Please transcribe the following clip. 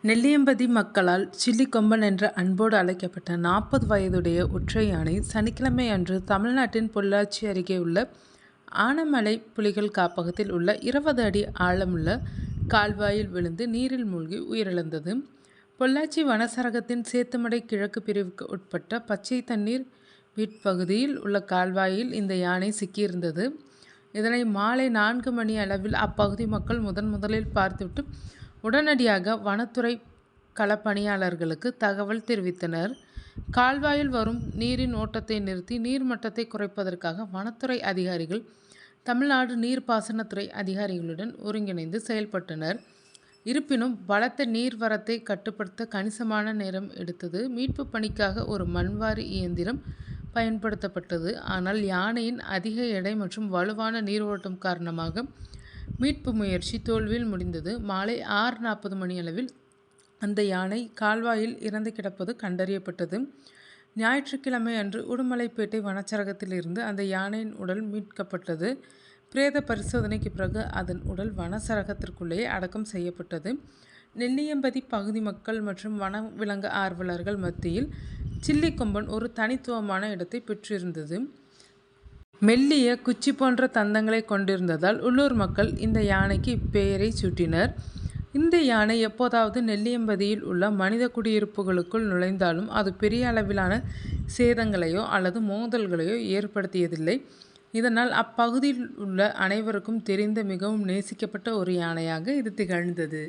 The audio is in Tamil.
நெல்லியம்பதி மக்களால் சில்லிக்கொம்பன் என்ற அன்போடு அழைக்கப்பட்ட 40 வயதுடைய ஒற்றை யானை சனிக்கிழமை அன்று தமிழ்நாட்டின் பொள்ளாச்சி அருகே உள்ள ஆனமலை புலிகள் காப்பகத்தில் உள்ள 20 அடி ஆழமுள்ள கால்வாயில் விழுந்து நீரில் மூழ்கி உயிரிழந்தது. பொள்ளாச்சி வனச்சரகத்தின் சேத்துமடை கிழக்கு பிரிவுக்கு உட்பட்ட பச்சை தண்ணீர் வீட்பகுதியில் உள்ள கால்வாயில் இந்த யானை சிக்கியிருந்தது. இதனை மாலை 4 மணி அளவில் அப்பகுதி மக்கள் முதலில் பார்த்துவிட்டு உடனடியாக வனத்துறை களப்பணியாளர்களுக்கு தகவல் தெரிவித்தனர். கால்வாயில் வரும் நீரின் ஓட்டத்தை நிறுத்தி நீர்மட்டத்தை குறைப்பதற்காக வனத்துறை அதிகாரிகள் தமிழ்நாடு நீர்ப்பாசனத்துறை அதிகாரிகளுடன் ஒருங்கிணைந்து செயல்பட்டனர். இருப்பினும் பலத்த நீர்வரத்தை கட்டுப்படுத்த கணிசமான நேரம் எடுத்தது. மீட்பு பணிக்காக ஒரு மண்வாரி இயந்திரம் பயன்படுத்தப்பட்டது. ஆனால் யானையின் அதிக எடை மற்றும் வலுவான நீரோட்டம் காரணமாக மீட்பு முயற்சி தோல்வியில் முடிந்தது. மாலை 6:40 மணியளவில் அந்த யானை கால்வாயில் இறந்து கிடப்பது கண்டறியப்பட்டது. ஞாயிற்றுக்கிழமை அன்று உடுமலைப்பேட்டை வனச்சரகத்தில் இருந்து அந்த யானையின் உடல் மீட்கப்பட்டது. பிரேத பரிசோதனைக்கு பிறகு அதன் உடல் வனச்சரகத்திற்குள்ளேயே அடக்கம் செய்யப்பட்டது. நெல்லியம்பதி பகுதி மக்கள் மற்றும் வனவிலங்கு ஆர்வலர்கள் மத்தியில் சில்லிக்கொம்பன் ஒரு தனித்துவமான இடத்தை பெற்றிருந்தது. மெல்லிய குச்சி போன்ற தந்தங்களை கொண்டிருந்ததால் உள்ளூர் மக்கள் இந்த யானைக்கு இப்பெயரை சூட்டினர். இந்த யானை எப்போதாவது நெல்லியம்பதியில் உள்ள மனித குடியிருப்புகளுக்குள் நுழைந்தாலும் அது பெரிய அளவிலான சேதங்களையோ அல்லது மோதல்களையோ ஏற்படுத்தியதில்லை. இதனால் அப்பகுதியில் உள்ள அனைவருக்கும் தெரிந்த மிகவும் நேசிக்கப்பட்ட ஒரு யானையாக இது திகழ்ந்தது.